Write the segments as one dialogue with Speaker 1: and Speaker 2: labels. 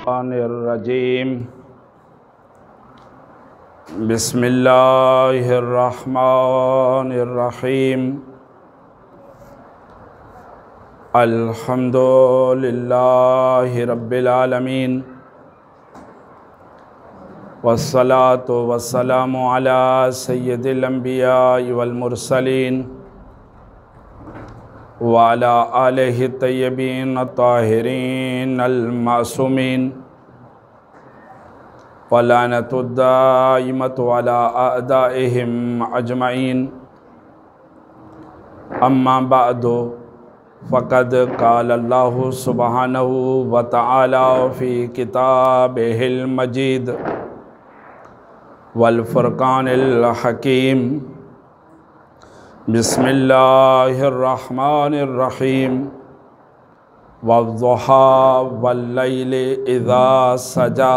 Speaker 1: रजीम बिस्मिल्लाहिर्रहमानिर्रहीम अल्हम्दुलिल्लाहि रब्बिल आलमीन वस्सलातु वस्सलामु अला सय्यिदिल अंबिया वल मुरसलीन वाला आलिहि तय्यबीन ताहिरीन अल मासूमीन वलानतुद्दाइमतु अला अअदाइहिम अजमईन अम्मा बअदु फ़क़द क़ाल अल्लाहु सुब्हानहु व तआला फ़ी किताबिहिल मजीद वल फ़ुरक़ानिल हकीम बिस्मिल्लाहिर्रहमानिर्रहीम वद्दुहा वल्लैलि इज़ा सजा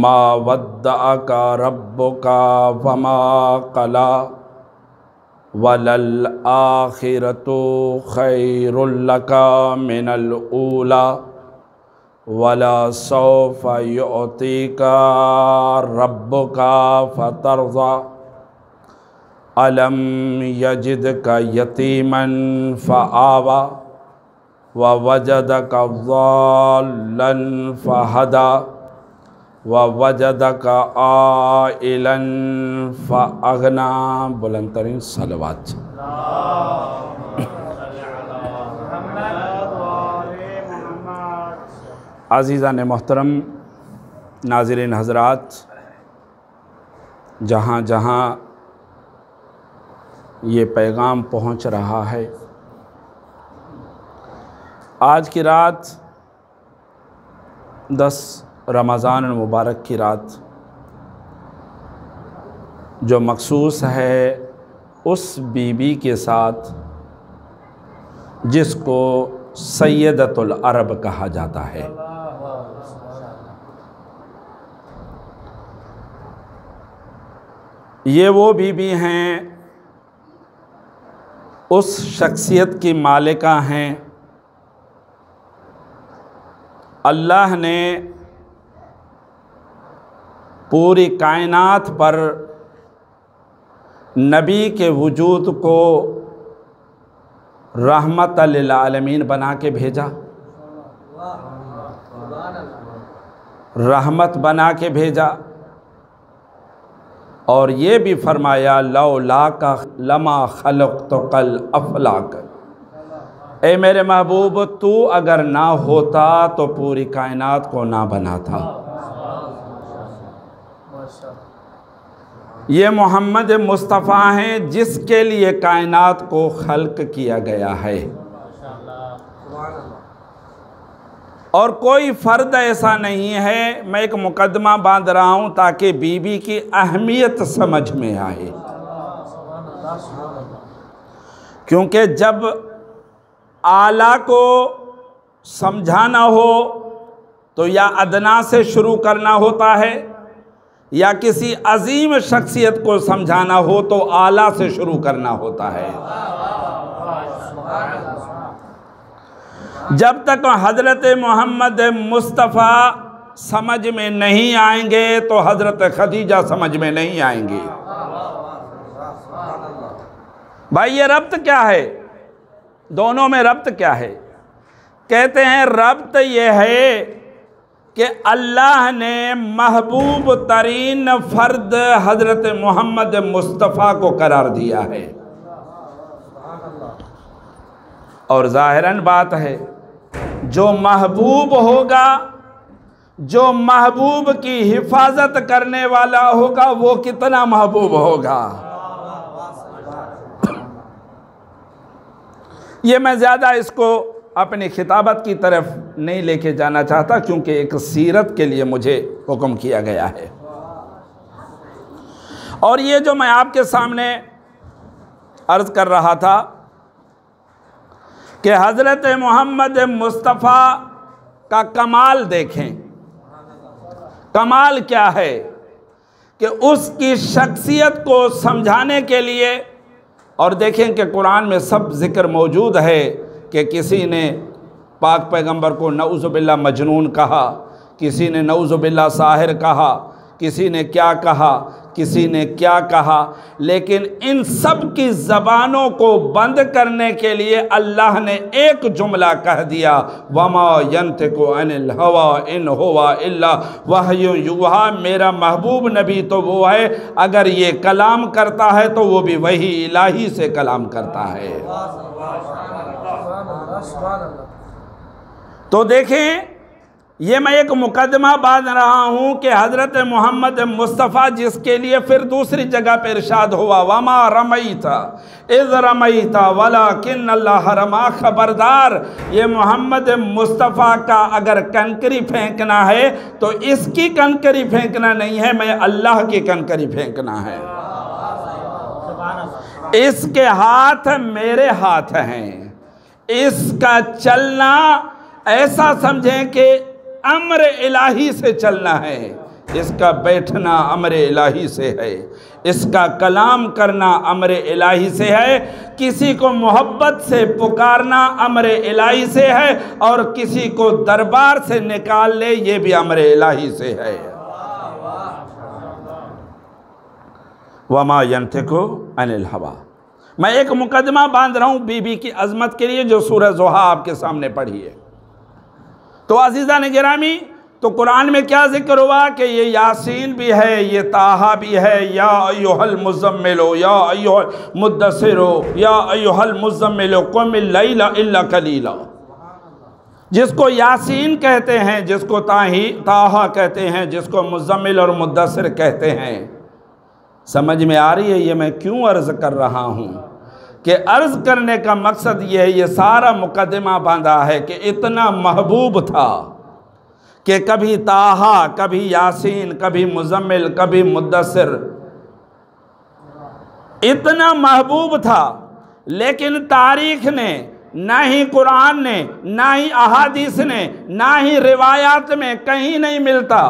Speaker 1: मा वद्दअका रब्बुका वमा क़ला वलल आखिरतु खैरुल लका मिनल ऊला वला सौफ़ा युअतीका रब्बुका फतरज़ा अलम यजिदका यतीमन फ़आवा व वजदका ज़ाल्लन फ़हदा व वजदका आइलन फ़अगना। बुलंद तरीन सलवात। आज़ीज़ान मोहतरम, नाज़रीन हज़रात, जहाँ जहाँ ये पैगाम पहुँच रहा है, आज की रात 10 रमज़ान मुबारक की रात जो मखसूस है उस बीबी के साथ जिसको सैयदतुल अरब कहा जाता है। ये वो बीबी हैं, उस शख्सियत की मालिका हैं। अल्लाह ने पूरी कायनात पर नबी के वजूद को रहमत लिल आलमीन बना के भेजा, रहमत बना के भेजा। और ये भी फरमाया लौला का लमा खलक़तुकल अफलाक, ए मेरे महबूब तू अगर ना होता तो पूरी कायनात को ना बना था। ये मोहम्मद मुस्तफ़ा हैं जिसके लिए कायनात को खल्क किया गया है। और कोई फ़र्द ऐसा नहीं है। मैं एक मुकदमा बांध रहा हूँ ताकि बीबी की अहमियत समझ में आए, क्योंकि जब आला को समझाना हो तो या अदना से शुरू करना होता है, या किसी अजीम शख्सियत को समझाना हो तो आला से शुरू करना होता है। जब तक हज़रत मोहम्मद मुस्तफ़ा समझ में नहीं आएंगे तो हज़रत खदीजा समझ में नहीं आएंगे। भाई ये रब्त क्या है, दोनों में रब्त क्या है? कहते हैं रब्त ये है कि अल्लाह ने महबूब तरीन फ़र्द हज़रत मोहम्मद मुस्तफ़ा को करार दिया है। और ज़ाहिरन बात है, जो महबूब होगा, जो महबूब की हिफाजत करने वाला होगा, वो कितना महबूब होगा। ये मैं ज़्यादा इसको अपनी खिताबत की तरफ नहीं लेके जाना चाहता, क्योंकि एक सीरत के लिए मुझे हुक्म किया गया है। और ये जो मैं आपके सामने अर्ज़ कर रहा था कि हज़रत मोहम्मद मुस्तफ़ा का कमाल देखें। कमाल क्या है कि उसकी शख्सियत को समझाने के लिए, और देखें कि कुरान में सब ज़िक्र मौजूद है कि किसी ने पाक पैगंबर को नऊज़ुबिल्लाह मजनून कहा, किसी ने नऊज़ुबिल्लाह साहिर कहा, किसी ने क्या कहा, किसी ने क्या कहा। लेकिन इन सब की ज़बानों को बंद करने के लिए अल्लाह ने एक जुमला कह दिया, वमा यंतिकु अनिल हवा इन हुवा इल्ला वहयु युहा। मेरा महबूब नबी तो वो है, अगर ये कलाम करता है तो वो भी वही इलाही से कलाम करता है। तो देखें, ये मैं एक मुकदमा बांध रहा हूँ कि हज़रत मोहम्मद मुस्तफ़ा जिसके लिए फिर दूसरी जगह पर इरशाद हुआ, वमा रमईता इज़ रमईता वलाकिन अल्लाह रमा। खबरदार, ये मोहम्मद मुस्तफ़ा का अगर कंकरी फेंकना है तो इसकी कंकरी फेंकना नहीं है, मैं अल्लाह की कंकरी फेंकना है। इसके हाथ मेरे हाथ हैं, इसका चलना ऐसा समझें कि अम्र इलाही से चलना है, इसका बैठना अम्र इलाही से है, इसका कलाम करना अम्र इलाही से है, किसी को मोहब्बत से पुकारना अम्र इलाही से है, और किसी को दरबार से निकाल ले ये भी अम्र इलाही से है। वमा यंतिकु अनिल हवा। मैं एक मुकदमा बांध रहा हूँ बीबी की अजमत के लिए, जो सूरह ज़ुहा आपके सामने पढ़ी है। तो अज़ीज़ान गिरामी, तो कुरान में क्या जिक्र हुआ कि ये यासीन भी है, ये ताहा भी है, या अय्युहल मुज़म्मिलो या अय्युहल मुद्दस्सिरो या अय्युहल मुज़म्मिलो कुमिल लैला इल्ला कलीला। जिसको यासीन कहते हैं, जिसको ताहा कहते हैं, जिसको मुज़म्मिल और मुद्दस्सिर कहते हैं। समझ में आ रही है ये मैं क्यों अर्ज़ कर रहा हूँ? कि अर्ज़ करने का मकसद ये है, ये सारा मुकदमा बांधा है कि इतना महबूब था कि कभी ताहा, कभी यासीन, कभी मुज़म्मिल, कभी मुद्दस्सिर, इतना महबूब था। लेकिन तारीख़ ने, ना ही कुरान ने, ना ही अहादीस ने, ना ही रिवायात में कहीं नहीं मिलता।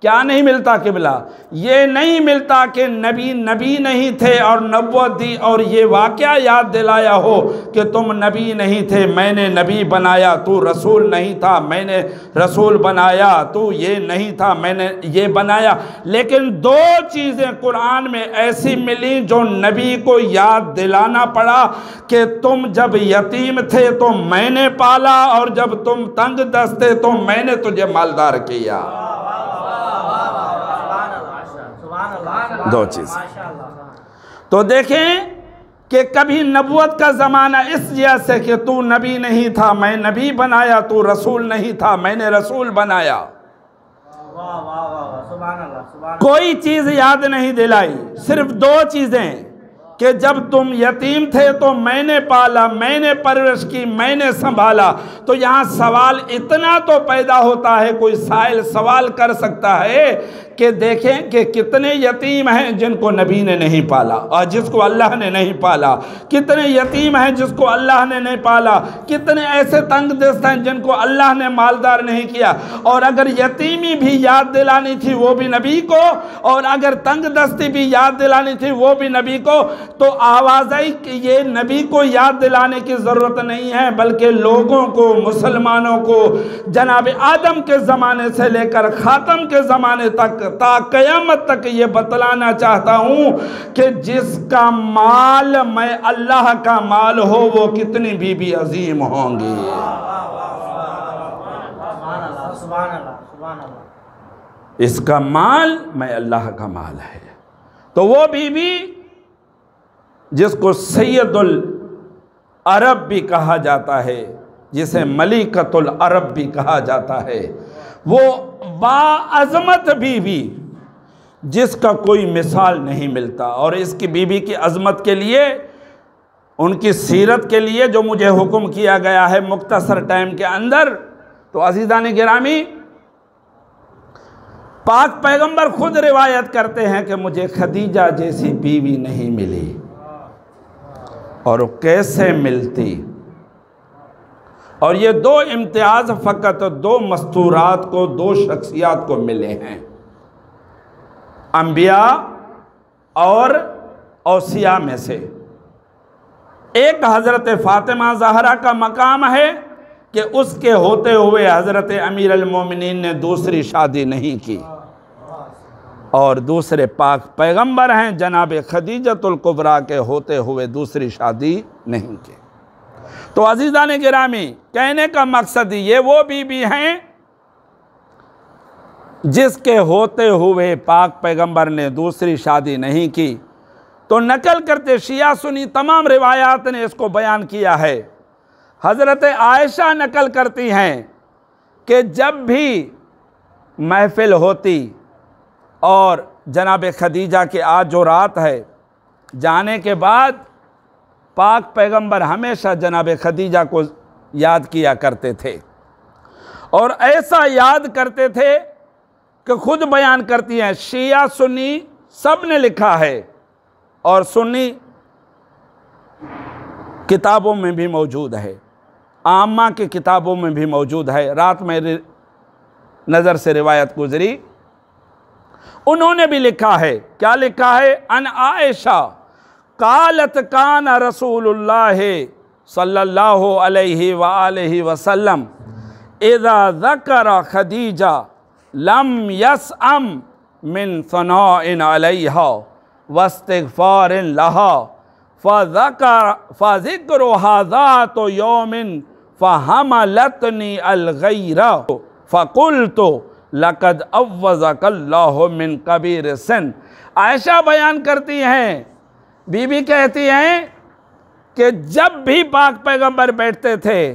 Speaker 1: क्या नहीं मिलता किबला? ये नहीं मिलता कि नबी नहीं थे और नबुव्वत दी और ये वाक़या याद दिलाया हो कि तुम नबी नहीं थे, मैंने नबी बनाया, तू रसूल नहीं था, मैंने रसूल बनाया, तू ये नहीं था, मैंने ये बनाया। लेकिन दो चीज़ें कुरान में ऐसी मिली जो नबी को याद दिलाना पड़ा कि तुम जब यतीम थे तो मैंने पाला, और जब तुम तंग दस्त थे तो मैंने तुझे मालदार किया। दो चीज़। तो देखें कि कभी नबुवत का ज़माना इस वजह से कि तू नबी नहीं था, मैं नबी बनाया, तू रसूल नहीं था, मैंने रसूल बनाया। कोई चीज़ याद नहीं दिलाई, सिर्फ दो चीज़ें कि जब तुम यतीम थे तो मैंने पाला, मैंने परवरिश की, मैंने संभाला। तो यहाँ सवाल इतना तो पैदा होता है, कोई साइल सवाल कर सकता है कि देखें कि कितने यतीम हैं जिनको नबी ने नहीं पाला और जिसको अल्लाह ने नहीं पाला, कितने यतीम हैं जिसको अल्लाह ने नहीं पाला, कितने ऐसे तंग दस्त हैं जिनको अल्लाह ने मालदार नहीं किया। और अगर यतीमी भी याद दिलानी थी वो भी नबी को, और अगर तंग दस्ती भी याद दिलानी थी वो भी नबी को, तो आवाज़ आई कि ये नबी को याद दिलाने की ज़रूरत नहीं है, बल्कि लोगों को, मुसलमानों को जनाब आदम के ज़माने से लेकर ख़ातम के ज़माने तक, ता क़यामत तक ये बतलाना चाहता हूँ कि जिसका माल मैं अल्लाह का माल हो वो कितनी बीबी अजीम होंगी। इसका माल मैं अल्लाह का माल है। तो वो बीबी जिसको सैयदुल अरब भी कहा जाता है, जिसे मलिकतुल अरब भी कहा जाता है, वो बाअज़मत बीवी जिसका कोई मिसाल नहीं मिलता। और इसकी बीवी की अज़मत के लिए, उनकी सीरत के लिए जो मुझे हुक्म किया गया है मुख्तसर टाइम के अंदर, तो अज़ीज़ान गिरामी, पाक पैगंबर खुद रिवायत करते हैं कि मुझे खदीजा जैसी बीवी नहीं मिली। और वो कैसे मिलती? और ये दो इम्तियाज़ फ़कत दो मस्तूरात को, दो शख्सियात को मिले हैं, अंबिया और औसिया में से। एक हज़रत फ़ातिमा ज़हरा का मकाम है कि उसके होते हुए हज़रत अमीर अल-मोमिनीन ने दूसरी शादी नहीं की, और दूसरे पाक पैगंबर हैं जनाब खदीजतुल कुबरा के होते हुए दूसरी शादी नहीं की। तो अज़ीज़ान गिरामी, कहने का मकसद ये वो बीबी हैं जिसके होते हुए पाक पैगंबर ने दूसरी शादी नहीं की। तो नकल करते शिया सुनी तमाम रिवायात ने इसको बयान किया है। हज़रत आयशा नकल करती हैं कि जब भी महफिल होती और जनाब खदीजा की आज जो रात है जाने के बाद पाक पैगंबर हमेशा जनाब खदीजा को याद किया करते थे, और ऐसा याद करते थे कि खुद बयान करती हैं, शिया सुन्नी सब ने लिखा है और सुन्नी किताबों में भी मौजूद है, आम्मा की किताबों में भी मौजूद है। रात मेरी नज़र से रिवायत गुजरी, उन्होंने भी लिखा है। क्या लिखा है? अन आयशा कालत कान रसूलुल्लाह सल्लल्लाहु अलैहि वालैहि वसल्लम इज़ा ज़करा खदीजा लम यसअम मिन सनाइन अलैहा वस्तिग़फ़ारिन लहा फ़ज़िक्र हाज़ातु यौमिन फ़हमलतनी अलग़ैरा फ़क़ुल्तु लक़द अव्वज़कल्लाहु मिन कबीर सिन। आयशा बयान करती हैं, बीबी कहती हैं कि जब भी पाक पैगंबर बैठते थे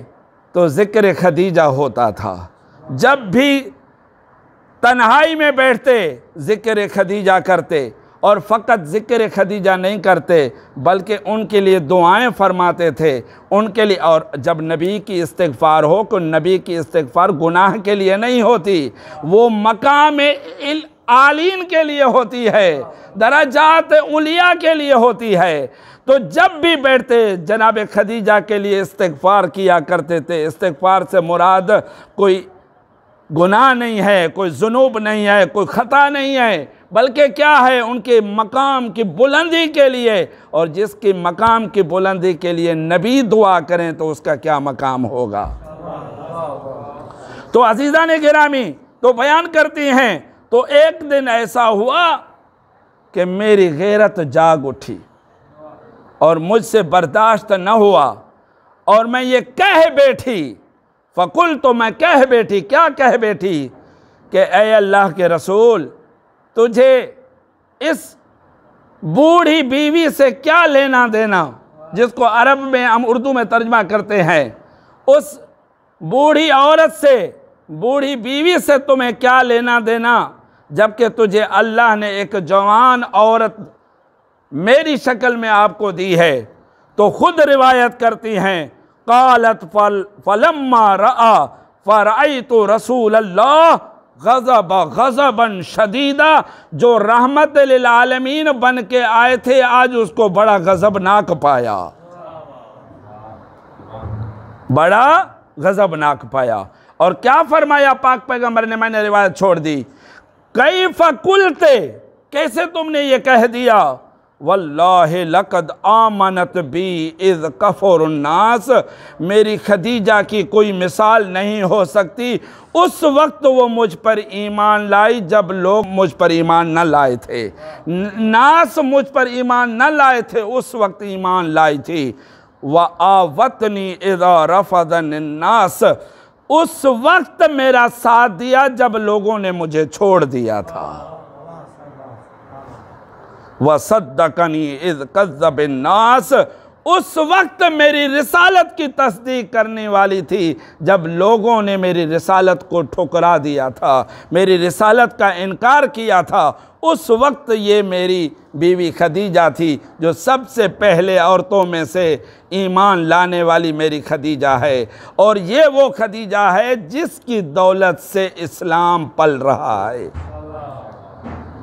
Speaker 1: तो ज़िक्र खदीजा होता था, जब भी तन्हाई में बैठते ज़िक्र खदीजा करते, और फ़कत ज़िक्र खदीजा नहीं करते बल्कि उनके लिए दुआएं फरमाते थे उनके लिए। और जब नबी की इस्तिग़फ़ार हो तो नबी की इस्तिग़फ़ार गुनाह के लिए नहीं होती, वो मकाम आलीन के लिए होती है, दराजात उलिया के लिए होती है। तो जब भी बैठते जनाब खदीजा के लिए इस्तिग़फ़ार किया करते थे। इस्तिग़फ़ार से मुराद कोई गुनाह नहीं है, कोई जुनूब नहीं है, कोई ख़ता नहीं है, बल्कि क्या है, उनके मकाम की बुलंदी के लिए। और जिसकी मकाम की बुलंदी के लिए नबी दुआ करें तो उसका क्या मकाम होगा। तो अज़ीज़ान गिरामी, तो बयान करती हैं, तो एक दिन ऐसा हुआ कि मेरी गैरत जाग उठी और मुझसे बर्दाश्त न हुआ, और मैं ये कह बैठी, फ़कुल, तो मैं कह बैठी, क्या कह बैठी कि ऐ अल्लाह के रसूल, तुझे इस बूढ़ी बीवी से क्या लेना देना, जिसको अरब में हम उर्दू में तर्जमा करते हैं, उस बूढ़ी औरत से, बूढ़ी बीवी से तुम्हें क्या लेना देना, जबकि तुझे अल्लाह ने एक जवान औरत मेरी शक्ल में आपको दी है। तो खुद रिवायत करती हैं, कालत फलम्मा रआ फरअयतु रसूल अल्लाह गज़बन शदीदा, जो रहमत लिल आलमीन बन के आए थे आज उसको बड़ा गज़बनाक पाया, बड़ा गज़बनाक पाया। और क्या फरमाया पाक पैगंबर ने, मैंने रिवायत छोड़ दी, कैफ़ कुलते, कैसे तुमने ये कह दिया, वल्लाहि लक़द आमनत बी इज़ कफ़रुन्नास, मेरी खदीजा की कोई मिसाल नहीं हो सकती, उस वक्त वो मुझ पर ईमान लाई जब लोग मुझ पर ईमान न लाए थे, नास मुझ पर ईमान न लाए थे, उस वक्त ईमान लाई थी। व आवतनी इज़ा रफ़दन नास, उस वक्त मेरा साथ दिया जब लोगों ने मुझे छोड़ दिया था। वसद्दकनी इज़ कज़्ज़बन नास, उस वक्त मेरी रिसालत की तस्दीक करने वाली थी जब लोगों ने मेरी रिसालत को ठुकरा दिया था, मेरी रिसालत का इनकार किया था। उस वक्त ये मेरी बीवी खदीजा थी जो सबसे पहले औरतों में से ईमान लाने वाली मेरी खदीजा है, और ये वो खदीजा है जिसकी दौलत से इस्लाम पल रहा है।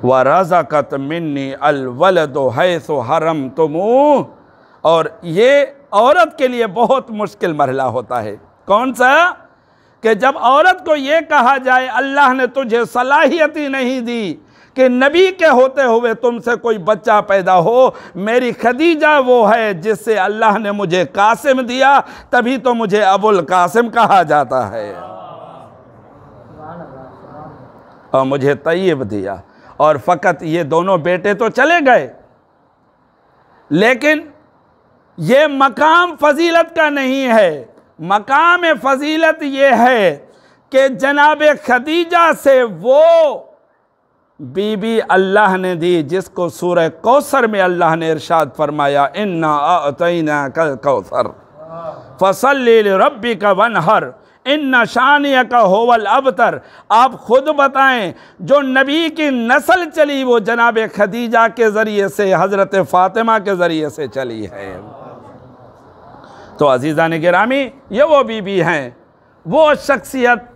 Speaker 1: व रज़क़त मिन्नी अलवलदु हैसु हरमतुमूह, और ये औरत के लिए बहुत मुश्किल मरहला होता है। कौन सा? कि जब औरत को ये कहा जाए अल्लाह ने तुझे सलाहियत ही नहीं दी कि नबी के होते हुए तुमसे कोई बच्चा पैदा हो। मेरी खदीजा वो है जिससे अल्लाह ने मुझे कासिम दिया, तभी तो मुझे अबुल कासिम कहा जाता है, और मुझे तैयब दिया। और फ़कत ये दोनों बेटे तो चले गए, लेकिन ये मकाम फजीलत का नहीं है। मकाम फजीलत ये है कि जनाब खदीजा से वो बीबी अल्लाह ने दी जिसको सूरह कौसर में अल्लाह ने इरशाद फरमाया, इन्ना अतैना कल कौसर फसल्ली लिरब्बिका वनहर इन्ना शानियका हुवल अबतर। आप खुद बताएं, जो नबी की नस्ल चली वो जनाब खदीजा के ज़रिए से, हज़रत फ़ातिमा के ज़रिए से चली है। तो अज़ीज़ान गिरामी, ये वो बीबी हैं, वो शख्सियत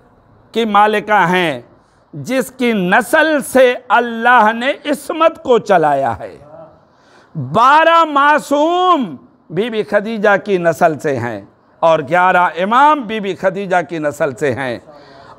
Speaker 1: की मालिका हैं जिसकी नस्ल से अल्लाह ने इस्मत को चलाया है। 12 मासूम बीबी खदीजा की नस्ल से हैं और 11 इमाम बीबी खदीजा की नस्ल से हैं।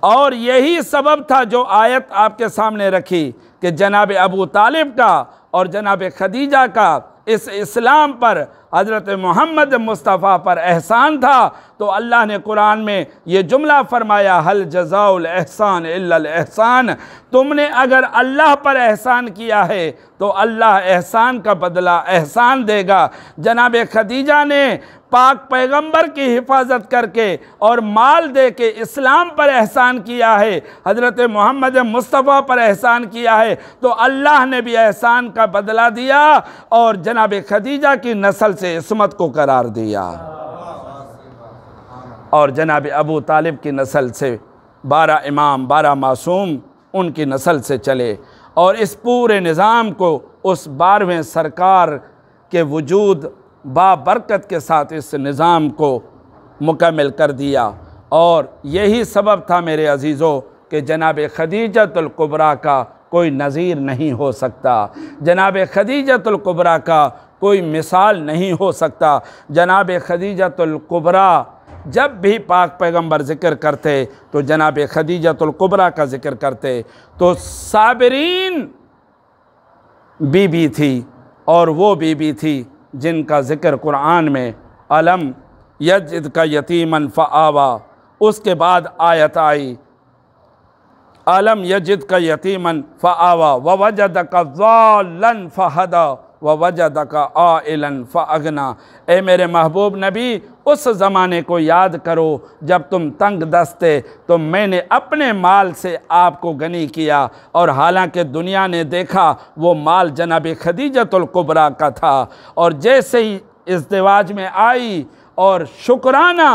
Speaker 1: और यही सबब था जो आयत आपके सामने रखी कि जनाब अबू तालिब का और जनाब खदीजा का इस इस्लाम पर, हज़रत मोहम्मद मुस्तफ़ा पर एहसान था। तो अल्लाह ने कुरान में ये जुमला फरमाया, हल जज़ाउल एहसान इल्लल एहसान। तुमने अगर अल्लाह पर एहसान किया है तो अल्लाह एहसान का बदला एहसान देगा। जनाब खदीजा ने पाक पैगंबर की हिफाजत करके और माल दे के इस्लाम पर एहसान किया है, हज़रत मोहम्मद मुस्तफ़ा पर एहसान किया है, तो अल्लाह ने भी एहसान का बदला दिया और जनाब खदीजा की नस्ल से इस्मत को करार दिया। और जनाब अबू तालिब की नस्ल से 12 इमाम, 12 मासूम उनकी नस्ल से चले और इस पूरे निज़ाम को उस 12वें सरकार के वजूद बाबरकत के साथ इस निज़ाम को मुकम्मल कर दिया। और यही सबब था मेरे अज़ीज़ों कि जनाब खदीजतुल कुबरा का कोई नज़ीर नहीं हो सकता, जनाब खदीजतुल कुबरा का कोई मिसाल नहीं हो सकता। जनाब खदीजतुल कुबरा जब भी पाक पैगंबर ज़िक्र करते तो जनाब खदीजतुल कुबरा का ज़िक्र करते तो साबिरीन बीबी थी, और वो बीबी थी जिनका ज़िक्र कुरान में अलम यजिद का यतीमन फ़आवा, उसके बाद आयत आई अलम यजिद का यतीमन फ़आवा व वजद का ज़ालन फ़हदा व वजद का आइलन फ़अगना। ए मेरे महबूब नबी, उस ज़माने को याद करो जब तुम तंग दस्ते तो मैंने अपने माल से आपको गनी किया, और हालांकि दुनिया ने देखा वो माल जनाब खदीजतुल कुबरा का था। और जैसे ही इज़्दिवाज में आई और शुक्राना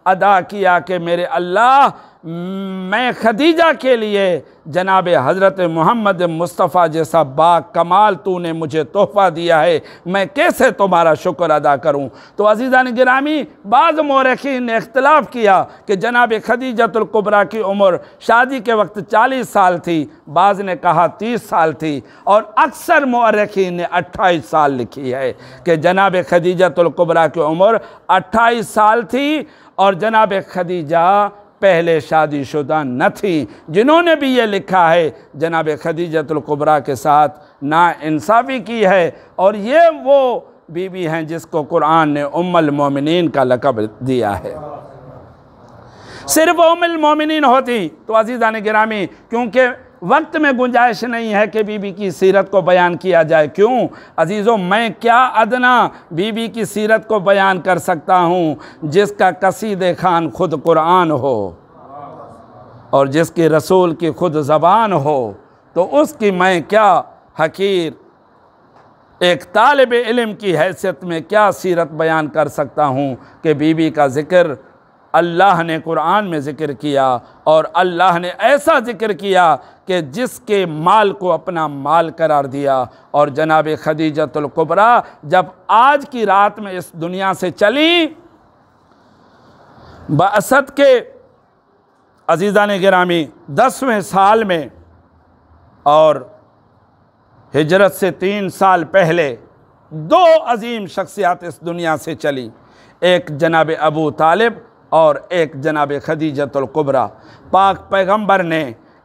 Speaker 1: अदा किया कि मेरे अल्लाह, मैं खदीजा के लिए जनाब हज़रत मोहम्मद मुस्तफ़ा जैसा बाकमाल तूने मुझे तोहफ़ा दिया है, मैं कैसे तुम्हारा शुक्र अदा करूं। तो अज़ीज़ान गिरामी, बाज़ मौरख़ीन ने इख्तिलाफ़ किया कि जनाब खदीजतुल कुबरा की उम्र शादी के वक्त 40 साल थी, बाज़ ने कहा 30 साल थी, और अक्सर मौरख़ीन ने 28 साल लिखी है कि जनाब खदीजतुल कुबरा की उम्र 28 साल थी। और जनाब खदीजा पहले शादीशुदा न थी। जिन्होंने भी ये लिखा है जनाब खदीजतुल कुबरा के साथ नाइंसाफ़ी की है, और ये वो बीबी हैं जिसको कुरान ने उम्मुल मोमिनीन का लक़ब दिया है। सिर्फ उम्मुल मोमिनीन होती तो अज़ीज़ान गिरामी, क्योंकि वक्त में गुंजाइश नहीं है कि बीबी की सीरत को बयान किया जाए। क्यों अजीज़ों, मैं क्या अदना बीबी की सीरत को बयान कर सकता हूँ जिसका कसीदे खान खुद कुरान हो और जिसकी रसूल की खुद ज़बान हो, तो उसकी मैं क्या हकीर एक तालिब इल्म की हैसियत में क्या सीरत बयान कर सकता हूँ कि बीबी का ज़िक्र अल्लाह ने कुरान में ज़िक्र किया, और अल्लाह ने ऐसा ज़िक्र किया कि जिसके माल को अपना माल करार दिया। और जनाब खदीजतुल कुबरा जब आज की रात में इस दुनिया से चली, बअसत के अज़ीज़ान गिरामी 10वें साल में, और हिजरत से 3 साल पहले 2 अजीम शख्सियात इस दुनिया से चली, एक जनाब अबू तालिब और एक जनाब खदीजतुल कुबरा। पाक पैगंबर ने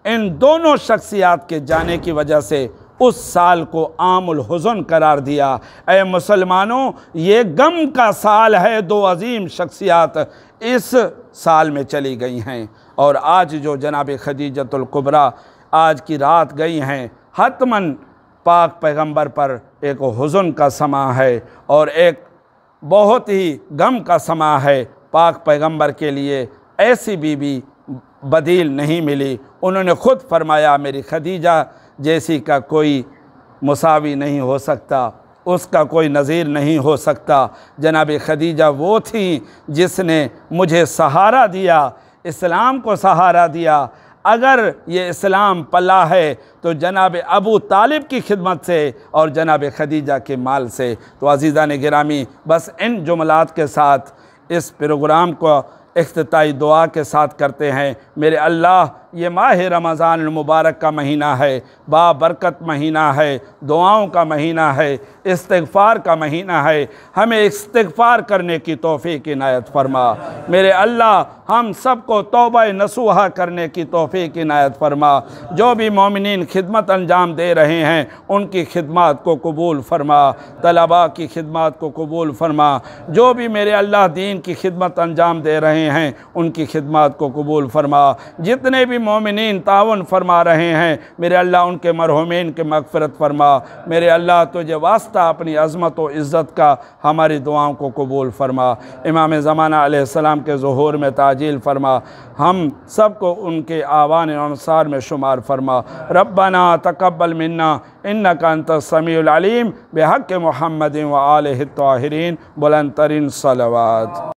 Speaker 1: इन दोनों शख्सियात के जाने की वजह से उस साल को आमुल हुज़न करार दिया। ऐ मुसलमानों, ये गम का साल है, दो अजीम शख्सियात इस साल में चली गई हैं। और आज जो जनाब खदीजतुल कुबरा आज की रात गई हैं, हतमन पाक पैगंबर पर एक हुज़न का समा है और एक बहुत ही गम का समा है। पाक पैगंबर के लिए ऐसी बीबी बदील नहीं मिली। उन्होंने ख़ुद फरमाया, मेरी खदीजा जैसी का कोई मुसावी नहीं हो सकता, उसका कोई नज़ीर नहीं हो सकता। जनाब खदीजा वो थी जिसने मुझे सहारा दिया, इस्लाम को सहारा दिया। अगर ये इस्लाम पला है तो जनाब अबू तालिब की खिदमत से और जनाब खदीजा के माल से। तो अज़ीज़ान गिरामी, बस इन जुमलात के साथ इस प्रोग्राम को इख्तिताई दुआ के साथ करते हैं। मेरे अल्लाह, ये माह रमज़ान मुबारक का महीना है, बाबरकत महीना है, दुआओं का महीना है, इस्तिग़फ़ार का महीना है। हमें इस्तिग़फ़ार करने की तौफ़ीक़ इनायत फ़रमा। मेरे अल्लाह, हम सबको तौबा नसूहा करने की तौफ़ीक़ इनायत फ़रमा। जो भी मोमिनीन खिदमत अंजाम दे रहे हैं, उनकी खिदमत को कबूल फ़रमा, तलबा की खिदमत को कबूल फ़रमा। जो भी मेरे अल्लाह दीन की खिदमत अंजाम दे रहे हैं, उनकी खिदमत को कबूल फ़रमा। जितने भी मोमिनीन तावन फरमा रहे हैं, मेरे अल्लाह उनके मरहुमीन के मग़फ़िरत फ़रमा। मेरे अल्लाह, तुझे वास्ता अपनी अज़मत व इज़्ज़त का हमारी दुआओं को कबूल फ़रमा। इमाम ज़माना अलैहिस्सलाम के ज़ुहूर में ताजील फ़रमा। हम सब को उनके आवान अंसार में शुमार फ़रमा। रब्बना तक़ब्बल मिन्ना इन्नका अंतस समीउल अलीम बिहक़्क़ि मुहम्मदिन व आलिहि त्ताहिरीन। बुलंद तरीन सलवात।